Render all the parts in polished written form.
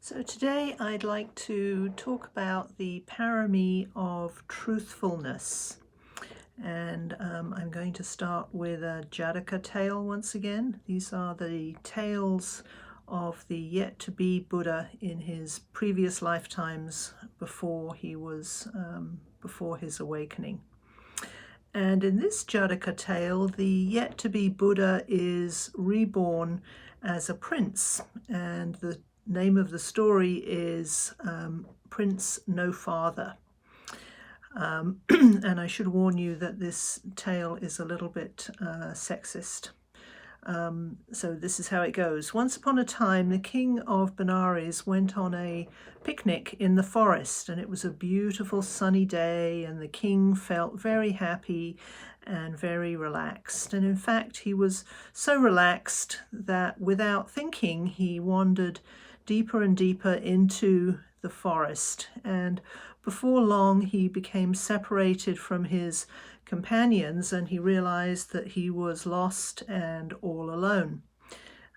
So today I'd like to talk about the Parami of truthfulness. And I'm going to start with a Jataka tale once again. These are the tales of the yet-to-be Buddha in his previous lifetimes before his awakening. And in this Jataka tale, the yet-to-be Buddha is reborn as a prince, and the name of the story is Prince No Father. And I should warn you that this tale is a little bit sexist. So this is how it goes. Once upon a time, the king of Benares went on a picnic in the forest, and it was a beautiful sunny day, and the king felt very happy and very relaxed. And in fact, he was so relaxed that without thinking, he wandered deeper and deeper into the forest. And before long, he became separated from his companions, and he realized that he was lost and all alone.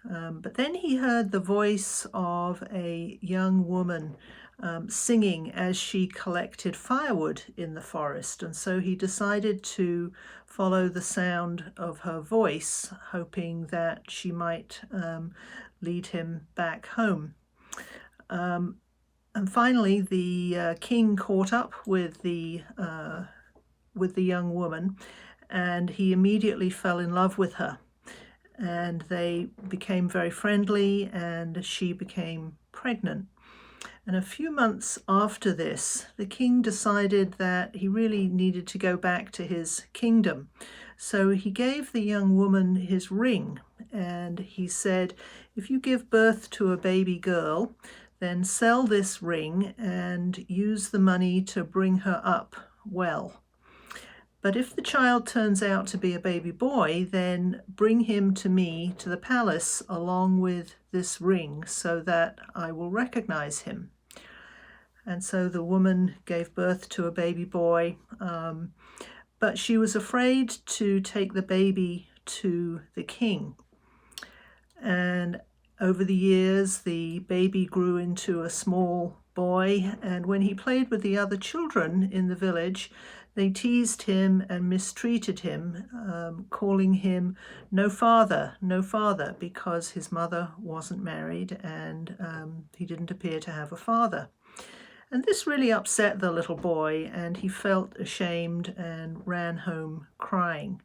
But then he heard the voice of a young woman singing as she collected firewood in the forest, and so he decided to follow the sound of her voice, hoping that she might lead him back home. And finally, the king caught up with the young woman, and he immediately fell in love with her. And they became very friendly, and she became pregnant. And a few months after this, the king decided that he really needed to go back to his kingdom. So he gave the young woman his ring, and he said, if you give birth to a baby girl, then sell this ring and use the money to bring her up well. But if the child turns out to be a baby boy, then bring him to me to the palace along with this ring so that I will recognize him. And so the woman gave birth to a baby boy, but she was afraid to take the baby to the king. And over the years, the baby grew into a small boy, and when he played with the other children in the village, they teased him and mistreated him, calling him no father, because his mother wasn't married and he didn't appear to have a father. And this really upset the little boy, and he felt ashamed and ran home crying.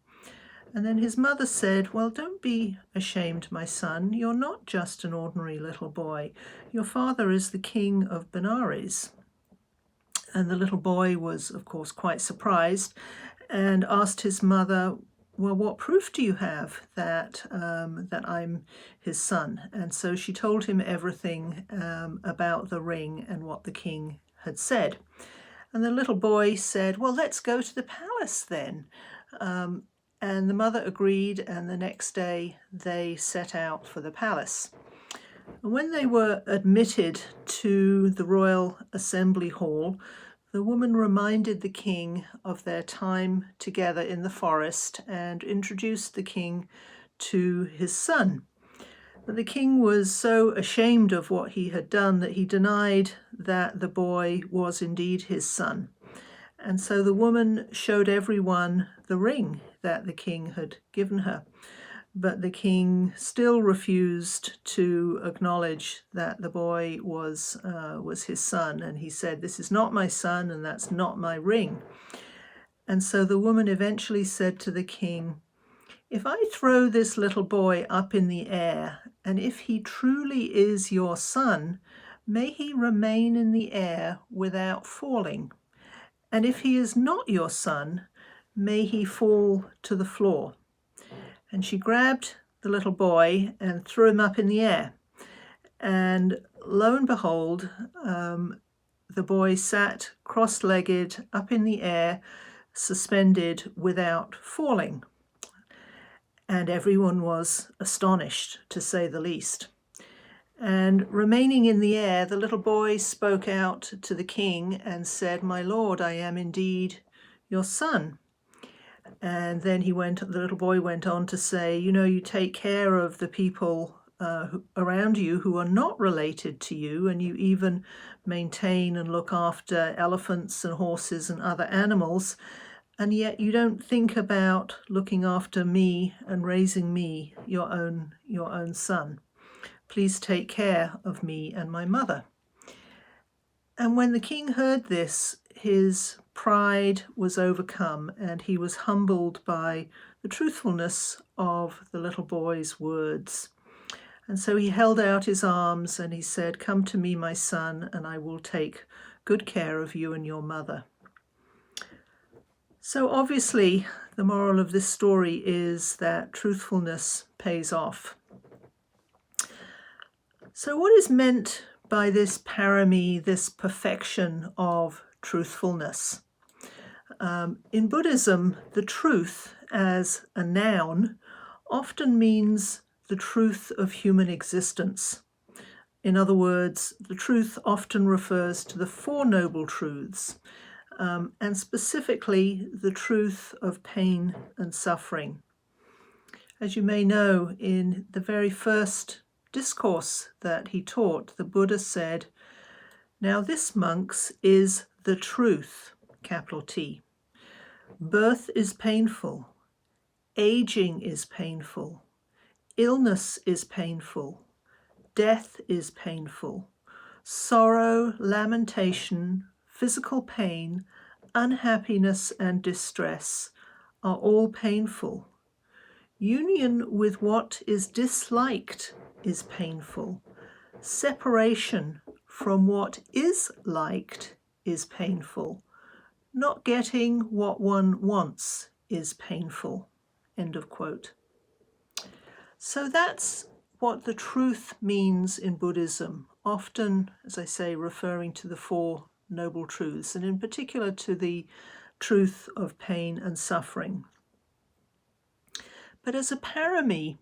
And then his mother said, well, don't be ashamed, my son. You're not just an ordinary little boy. Your father is the king of Benares. And the little boy was, of course, quite surprised and asked his mother, well, what proof do you have that I'm his son? And so she told him everything about the ring and what the king had said. And the little boy said, well, let's go to the palace then. And the mother agreed, and the next day they set out for the palace. And when they were admitted to the royal assembly hall, the woman reminded the king of their time together in the forest and introduced the king to his son. But the king was so ashamed of what he had done that he denied that the boy was indeed his son. And so the woman showed everyone the ring that the king had given her. But the king still refused to acknowledge that the boy was his son. And he said, this is not my son, and that's not my ring. And so the woman eventually said to the king, if I throw this little boy up in the air, and if he truly is your son, may he remain in the air without falling. And if he is not your son, may he fall to the floor. And she grabbed the little boy and threw him up in the air. And lo and behold, the boy sat cross-legged up in the air, suspended without falling. And everyone was astonished, to say the least. And remaining in the air, the little boy spoke out to the king and said, my lord, I am indeed your son. And then the little boy went on to say, you take care of the people around you who are not related to you, and you even maintain and look after elephants and horses and other animals, and yet you don't think about looking after me and raising me, your own son. Please take care of me and my mother." And when the king heard this, his pride was overcome, and he was humbled by the truthfulness of the little boy's words. And so he held out his arms and he said, "Come to me, my son, and I will take good care of you and your mother." So obviously, the moral of this story is that truthfulness pays off. So what is meant by this parami, this perfection of truthfulness? In Buddhism, the truth as a noun often means the truth of human existence. In other words, the truth often refers to the Four Noble Truths, and specifically the truth of pain and suffering. As you may know, in the very first discourse that he taught, the Buddha said, "Now this, monks, is the truth, capital T. Birth is painful. Aging is painful. Illness is painful. Death is painful. Sorrow, lamentation, physical pain, unhappiness, and distress are all painful. Union with what is disliked is painful. Separation from what is liked is painful. Not getting what one wants is painful." End of quote. So that's what the truth means in Buddhism, often, as I say, referring to the Four Noble Truths, and in particular to the truth of pain and suffering. But as a parami,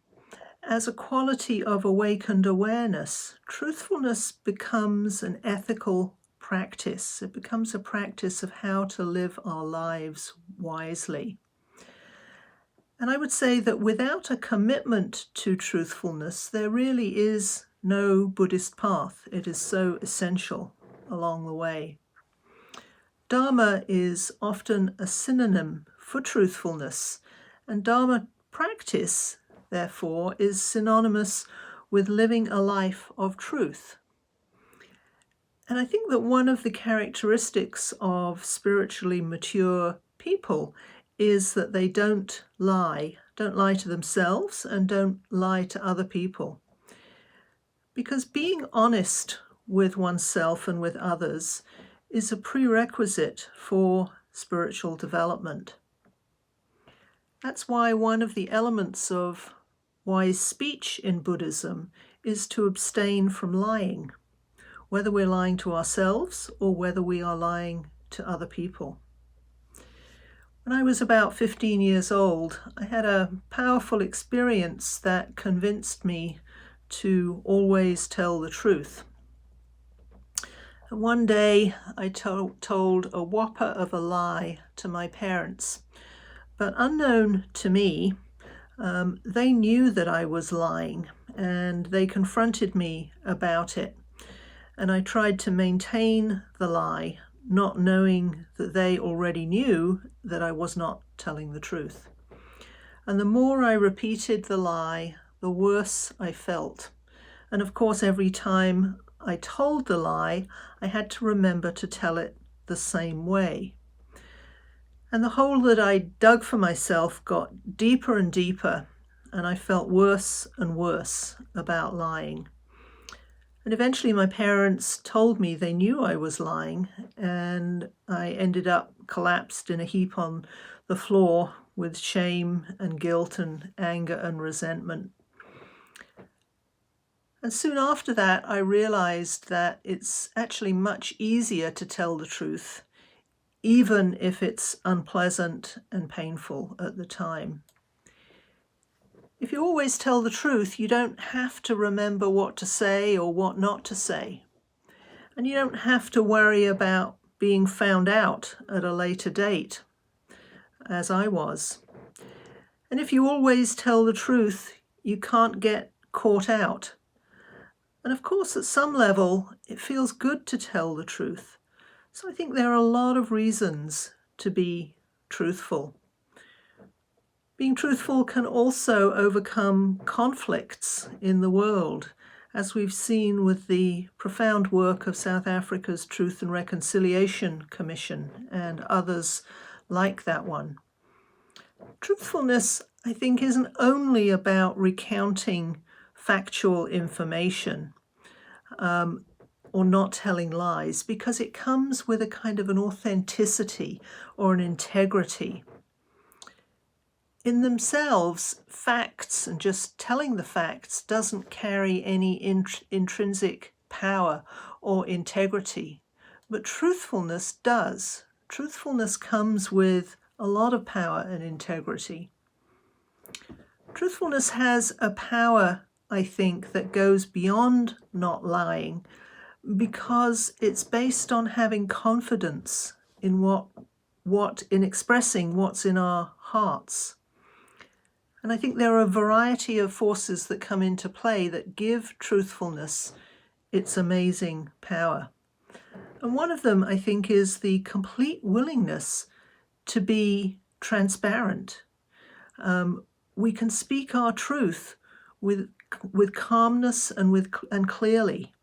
as a quality of awakened awareness, truthfulness becomes an ethical practice. It becomes a practice of how to live our lives wisely. And I would say that without a commitment to truthfulness, there really is no Buddhist path. It is so essential along the way. Dharma is often a synonym for truthfulness, and Dharma practice, therefore, is synonymous with living a life of truth. And I think that one of the characteristics of spiritually mature people is that they don't lie to themselves and don't lie to other people. Because being honest with oneself and with others is a prerequisite for spiritual development. That's why one of the elements of wise speech in Buddhism is to abstain from lying, whether we're lying to ourselves or whether we are lying to other people. When I was about 15 years old, I had a powerful experience that convinced me to always tell the truth. And one day I told a whopper of a lie to my parents, but unknown to me, they knew that I was lying and they confronted me about it. And I tried to maintain the lie, not knowing that they already knew that I was not telling the truth. And the more I repeated the lie, the worse I felt. And of course, every time I told the lie, I had to remember to tell it the same way. And the hole that I dug for myself got deeper and deeper, and I felt worse and worse about lying. And eventually my parents told me they knew I was lying, and I ended up collapsed in a heap on the floor with shame and guilt and anger and resentment. And soon after that, I realized that it's actually much easier to tell the truth, even if it's unpleasant and painful at the time. If you always tell the truth, you don't have to remember what to say or what not to say. And you don't have to worry about being found out at a later date, as I was. And if you always tell the truth, you can't get caught out. And of course, at some level, it feels good to tell the truth. So I think there are a lot of reasons to be truthful. Being truthful can also overcome conflicts in the world, as we've seen with the profound work of South Africa's Truth and Reconciliation Commission and others like that one. Truthfulness, I think, isn't only about recounting factual information or not telling lies, because it comes with a kind of an authenticity or an integrity. In themselves, facts and just telling the facts doesn't carry any intrinsic power or integrity, but truthfulness does. Truthfulness comes with a lot of power and integrity. Truthfulness has a power, I think, that goes beyond not lying, because it's based on having confidence in in expressing what's in our hearts. And I think there are a variety of forces that come into play that give truthfulness its amazing power. And one of them, I think, is the complete willingness to be transparent. We can speak our truth with calmness and clearly.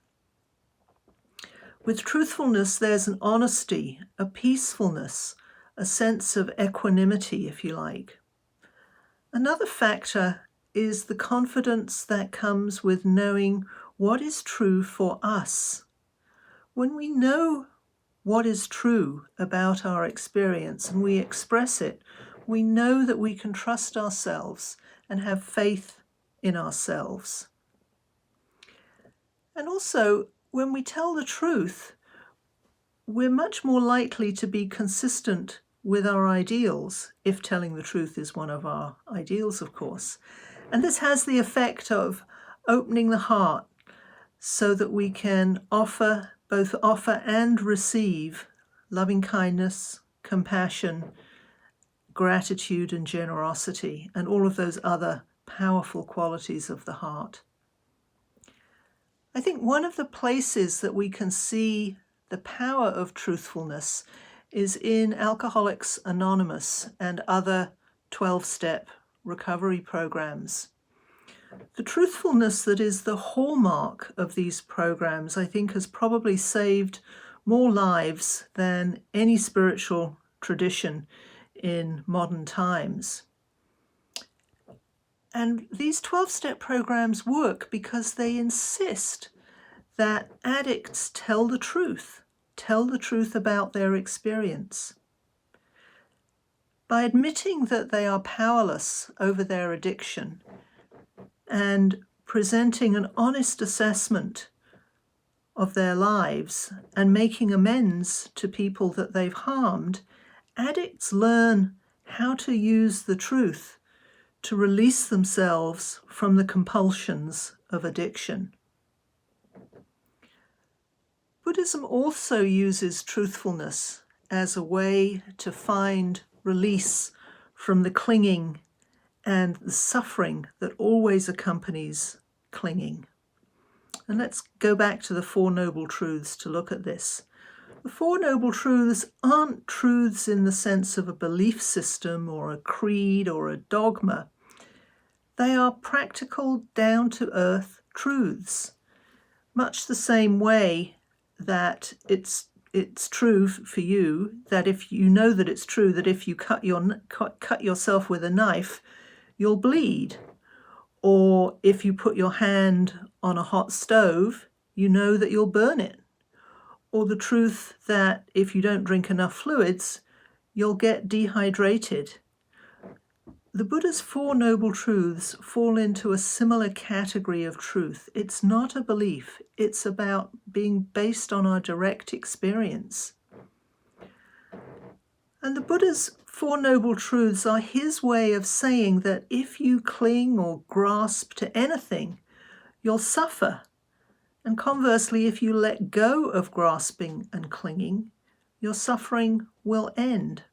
With truthfulness, there's an honesty, a peacefulness, a sense of equanimity, if you like. Another factor is the confidence that comes with knowing what is true for us. When we know what is true about our experience and we express it, we know that we can trust ourselves and have faith in ourselves. And also, when we tell the truth, we're much more likely to be consistent with our ideals, if telling the truth is one of our ideals, of course. And this has the effect of opening the heart so that we can both offer and receive loving kindness, compassion, gratitude and generosity, and all of those other powerful qualities of the heart. I think one of the places that we can see the power of truthfulness is in Alcoholics Anonymous and other 12-step recovery programs. The truthfulness that is the hallmark of these programs, I think, has probably saved more lives than any spiritual tradition in modern times. And these 12-step programs work because they insist that addicts tell the truth about their experience. By admitting that they are powerless over their addiction and presenting an honest assessment of their lives and making amends to people that they've harmed, addicts learn how to use the truth to release themselves from the compulsions of addiction. Buddhism also uses truthfulness as a way to find release from the clinging and the suffering that always accompanies clinging. And let's go back to the Four Noble Truths to look at this. The Four Noble Truths aren't truths in the sense of a belief system or a creed or a dogma. They are practical, down-to-earth truths, much the same way that it's true for you that if you know that it's true that if you cut yourself with a knife, you'll bleed. Or if you put your hand on a hot stove, you know that you'll burn it. Or the truth that if you don't drink enough fluids, you'll get dehydrated. The Buddha's Four Noble Truths fall into a similar category of truth. It's not a belief. It's about being based on our direct experience. And the Buddha's Four Noble Truths are his way of saying that if you cling or grasp to anything, you'll suffer. And conversely, if you let go of grasping and clinging, your suffering will end.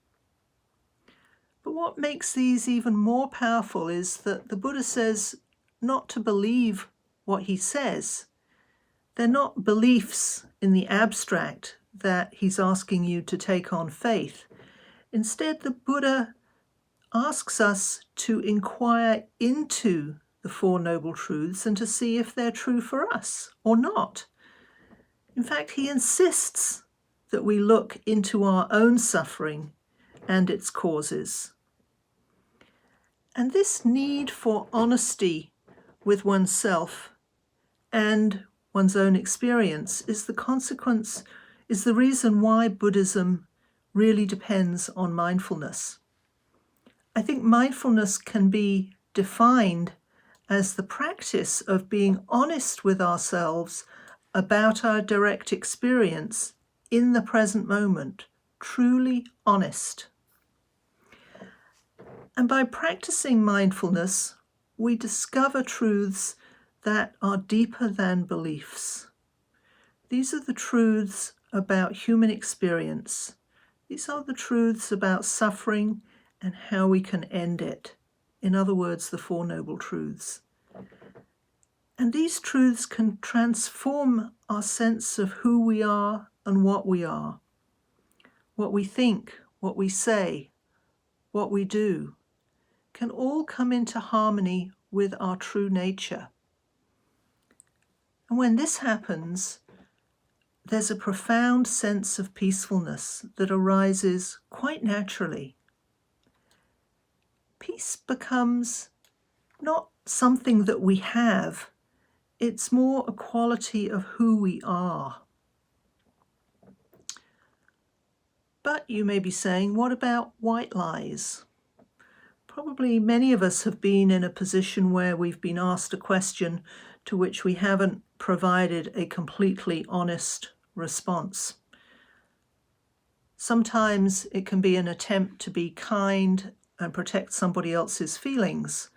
But what makes these even more powerful is that the Buddha says not to believe what he says. They're not beliefs in the abstract that he's asking you to take on faith. Instead, the Buddha asks us to inquire into the Four Noble Truths and to see if they're true for us or not. In fact, he insists that we look into our own suffering and its causes. And this need for honesty with oneself and one's own experience is the reason why Buddhism really depends on mindfulness. I think mindfulness can be defined as the practice of being honest with ourselves about our direct experience in the present moment, truly honest. And by practicing mindfulness, we discover truths that are deeper than beliefs. These are the truths about human experience. These are the truths about suffering and how we can end it. In other words, the Four Noble Truths. And these truths can transform our sense of who we are and what we are, what we think, what we say, what we do, can all come into harmony with our true nature. And when this happens, there's a profound sense of peacefulness that arises quite naturally. Peace becomes not something that we have, it's more a quality of who we are. But you may be saying, what about white lies? Probably many of us have been in a position where we've been asked a question to which we haven't provided a completely honest response. Sometimes it can be an attempt to be kind and protect somebody else's feelings.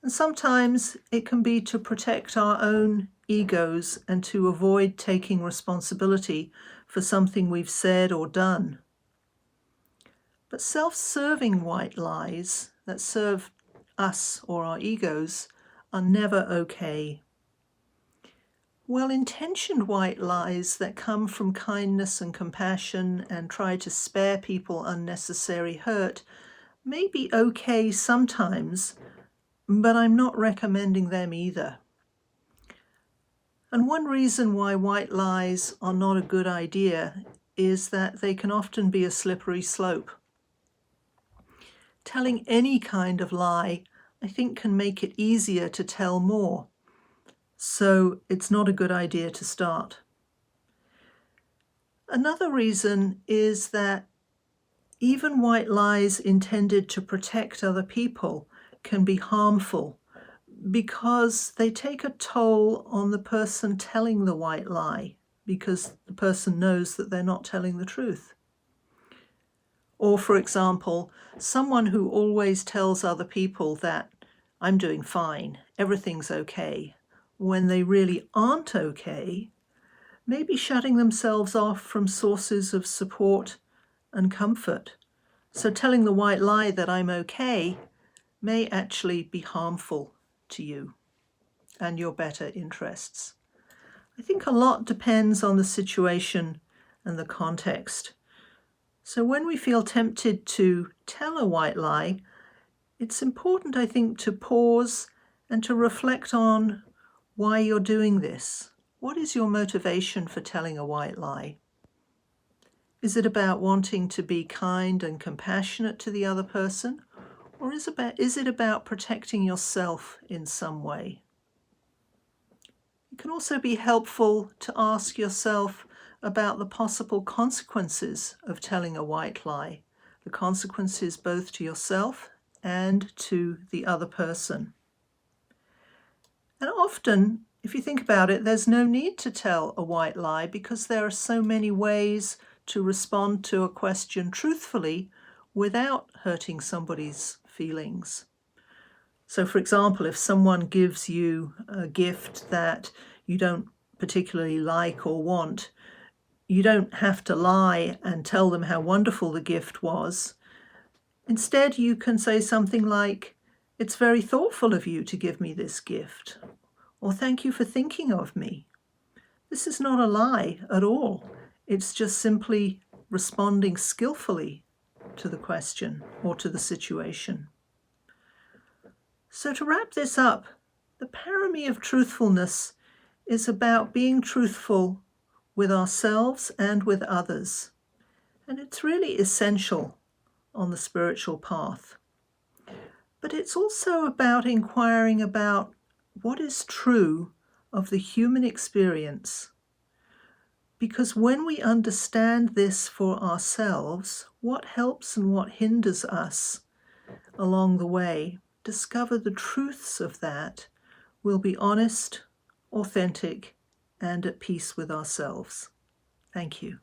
And sometimes it can be to protect our own egos and to avoid taking responsibility for something we've said or done. But self-serving white lies that serve us or our egos are never okay. Well-intentioned white lies that come from kindness and compassion and try to spare people unnecessary hurt may be okay sometimes, but I'm not recommending them either. And one reason why white lies are not a good idea is that they can often be a slippery slope. Telling any kind of lie, I think, can make it easier to tell more. So it's not a good idea to start. Another reason is that even white lies intended to protect other people can be harmful because they take a toll on the person telling the white lie because the person knows that they're not telling the truth. Or, for example, someone who always tells other people that I'm doing fine, everything's okay, when they really aren't okay, may be shutting themselves off from sources of support and comfort. So telling the white lie that I'm okay may actually be harmful to you and your better interests. I think a lot depends on the situation and the context. So when we feel tempted to tell a white lie, it's important, I think, to pause and to reflect on why you're doing this. What is your motivation for telling a white lie? Is it about wanting to be kind and compassionate to the other person? Or is it about protecting yourself in some way? It can also be helpful to ask yourself about the possible consequences of telling a white lie, the consequences both to yourself and to the other person. And often, if you think about it, there's no need to tell a white lie because there are so many ways to respond to a question truthfully without hurting somebody's feelings. So, for example, if someone gives you a gift that you don't particularly like or want, you don't have to lie and tell them how wonderful the gift was. Instead, you can say something like, It's very thoughtful of you to give me this gift. Or thank you for thinking of me. This is not a lie at all. It's just simply responding skillfully to the question or to the situation. So to wrap this up, the parami of truthfulness is about being truthful with ourselves and with others. And it's really essential on the spiritual path. But it's also about inquiring about what is true of the human experience. Because when we understand this for ourselves, what helps and what hinders us along the way, discover the truths of that, we'll be honest, authentic, and at peace with ourselves. Thank you.